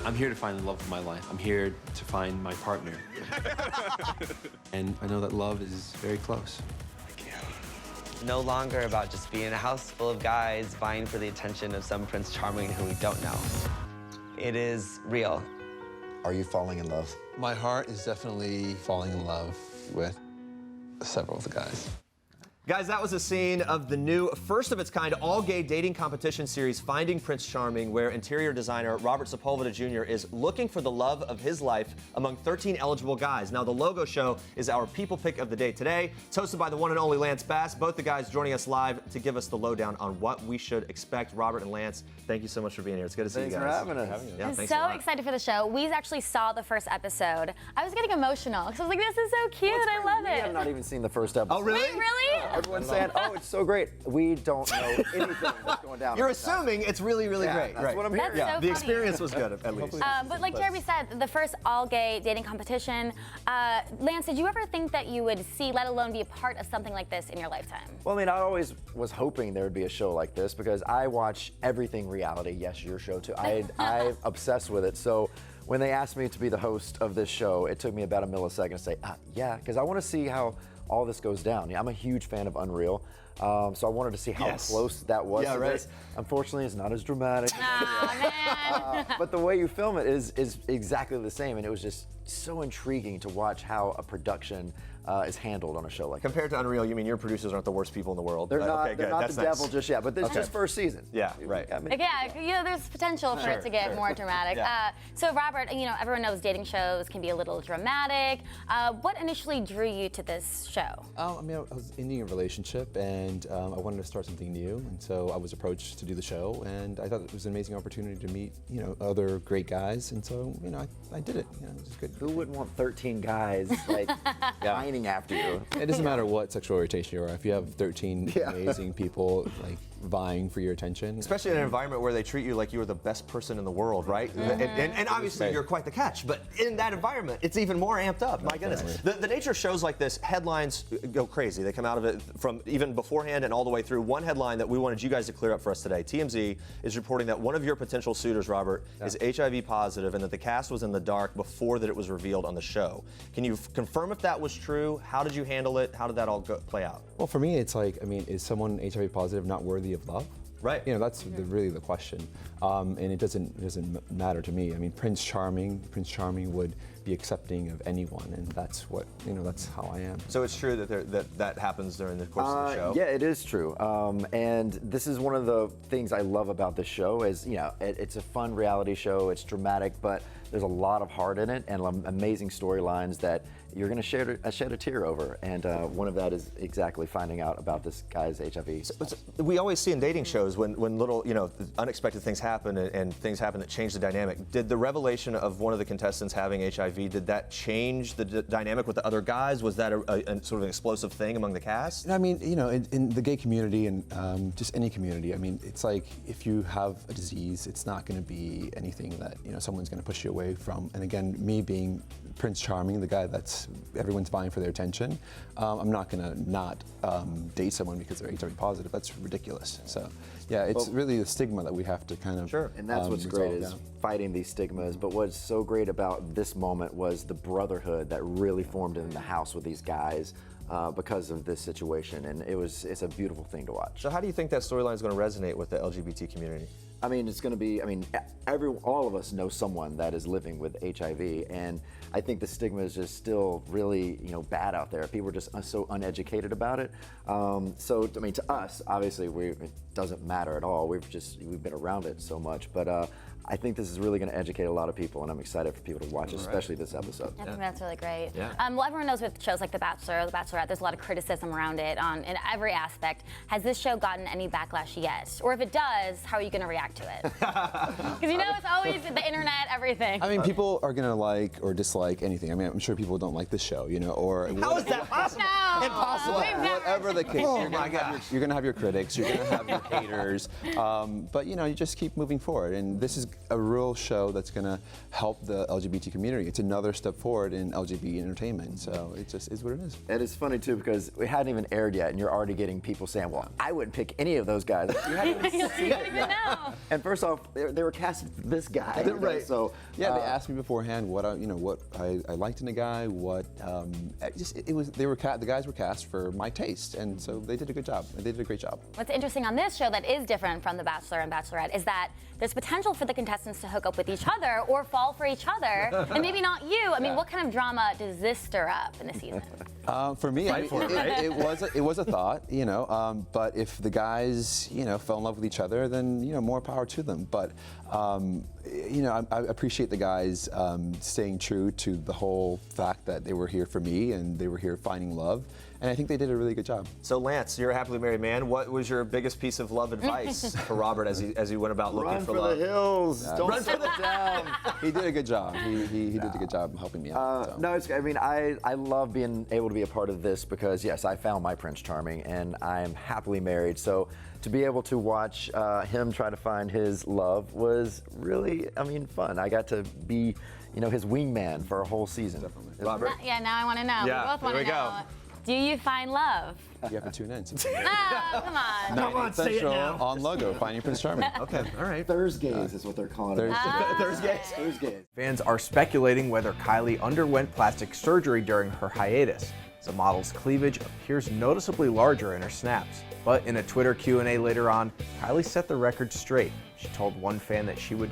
I'm here to find the love of my life. I'm here to find my partner. And I know that love is very close. No longer about just being in a house full of guys vying for the attention of some Prince Charming who we don't know. It is real. Are you falling in love? My heart is definitely falling in love with several of the guys. Guys, that was a scene of the new, first of its kind, all-gay dating competition series, Finding Prince Charming, where interior designer Robert Sepulveda Jr. is looking for the love of his life among 13 eligible guys. Now, the logo show is our people pick of the day today. It's hosted by the one and only Lance Bass. Both the guys joining us live to give us the lowdown on what we should expect. Robert and Lance, thank you so much for being here. It's good to see you guys. Thanks for having us. Yeah, I'm thanks so a lot. excited for the show. We actually saw the first episode. I was getting emotional because I was like, this is so cute. I love We it. have not even seen the first episode. Oh, really? Wait, really? Everyone's saying, oh, it's so great. We don't know anything that's going down. You're assuming it's really, really great. That's what I'm hearing. That's so The funny. experience was good, at least. But like Jeremy said, the first all-gay dating competition. Lance, did you ever think that you would see, let alone be a part of something like this in your lifetime? Well, I mean, I always was hoping there would be a show like this because I watch everything reality. Yes, your show too. I'm obsessed with it. So when they asked me to be the host of this show, it took me about a millisecond to say, yeah, because I want to see how all this goes down. Yeah, I'm a huge fan of Unreal. So I wanted to see how close that was to this. Unfortunately, it's not as dramatic. Man. But the way you film it is exactly the same, and it was just so intriguing to watch how a production is handled on a show like this. Compared to Unreal, you mean your producers aren't the worst people in the world? They're Right, not, okay, they're good. not That's the nice. devil just yet, but this is just first season. Yeah, right. I mean, Yeah, there's potential for it to get more dramatic. So Robert, everyone knows dating shows can be a little dramatic. What initially drew you to this show? I mean, I was ending a relationship and I wanted to start something new, and so I was approached to do the show, and I thought it was an amazing opportunity to meet, other great guys, and so, I did it. It was good. who wouldn't want 13 guys like pining after you? It doesn't matter what sexual orientation you are. If you have 13 amazing people like vying for your attention, Especially in an environment where they treat you like you are the best person in the world, right? And obviously you're quite the catch, but in that environment, it's even more amped up. My goodness. The nature of shows like this, headlines go crazy. They come out of it from even beforehand and all the way through. One headline that we wanted you guys to clear up for us today, TMZ is reporting that one of your potential suitors, Robert, is HIV positive and that the cast was in the dark before that it was revealed on the show. Can you confirm if that was true? How did you handle it? How did that all play out? well, for me, it's like, is someone HIV positive not worthy of love? Right. That's really the question, and it doesn't matter to me. I mean, Prince Charming would be accepting of anyone, and that's what that's how I am. So it's true that happens during the course of the show? Yeah, it is true. And this is one of the things I love about this show is, it's a fun reality show. It's dramatic, but there's a lot of heart in it and amazing storylines that you're going to shed a tear over. And one of that is exactly finding out about this guy's HIV. We always see in dating shows when little, unexpected things happen and things happen that change the dynamic. Did the revelation of one of the contestants having HIV, did that change the dynamic with the other guys? Was that a sort of an explosive thing among the cast? I mean, in the gay community and just any community, I mean, it's like if you have a disease, it's not going to be anything that someone's going to push you away from. And again, me being Prince Charming, the guy that's everyone's vying for their attention, I'm not going to not date someone because they're HIV positive. That's ridiculous. So, yeah, it's really the stigma that we have to kind of And that's what's great is fighting these stigmas. But what's so great about this moment was the brotherhood that really formed in the house with these guys because of this situation, and it's a beautiful thing to watch. So how do you think that storyline is going to resonate with the LGBT community? I mean, it's going to be, all of us know someone that is living with HIV, and I think the stigma is just still really, bad out there. People are just so uneducated about it. So, to us, obviously, it doesn't matter at all. We've been around it so much, but I think this is really going to educate a lot of people, and I'm excited for people to watch, especially this episode. I think that's really great. Yeah. Well, everyone knows with shows like The Bachelor or The Bachelorette, there's a lot of criticism around it in every aspect. Has this show gotten any backlash yet? Or if it does, how are you going to react to it? Because it's always the internet, everything. I mean, people are going to like or dislike anything. I mean, I'm sure people don't like this show, or... How is that possible? No. Impossible. Whatever the case, Oh you're going to have your critics, you're going to have your haters, but you just keep moving forward. And this is a real show that's going to help the LGBT community. It's another step forward in LGBT entertainment, so it just is what it is. And it's funny too because we hadn't even aired yet, and you're already getting people saying, "Well, I wouldn't pick any of those guys." You haven't even seen it yet. And first off, they were casting this guy, right? So Yeah, they asked me beforehand what I liked in a guy, what the guys were cast for my taste, and so they did a good job. They did a great job. What's interesting on this show that is different from The Bachelor and Bachelorette is that there's potential for the contestants to hook up with each other or fall for each other, and maybe not you. I mean, what kind of drama does this stir up in the season? For me, it was a thought, but if the guys, fell in love with each other, then, more power to them. But, I appreciate the guys staying true to the whole fact that they were here for me and they were here finding love. And I think they did a really good job. So Lance, you're a happily married man. What was your biggest piece of love advice for Robert as he went about looking for love? Run for the hills. Don't Run for the down. He did a good job. He did a good job helping me out. So. No, I love being able to be a part of this because, yes, I found my Prince Charming and I am happily married. So to be able to watch him try to find his love was really, fun. I got to be, his wingman for a whole season. Definitely. Robert? Yeah, now I want to know. Yeah, We both want here to we know. go. Do you find love? You have to tune in. No, come on. Come on, say it now. On Logo, Finding Prince Charming. Okay, all right. Thursdays is what they're calling it. Thursdays. Fans are speculating whether Kylie underwent plastic surgery during her hiatus. The model's cleavage appears noticeably larger in her snaps. But in a Twitter Q&A later on, Kylie set the record straight. She told one fan that she would,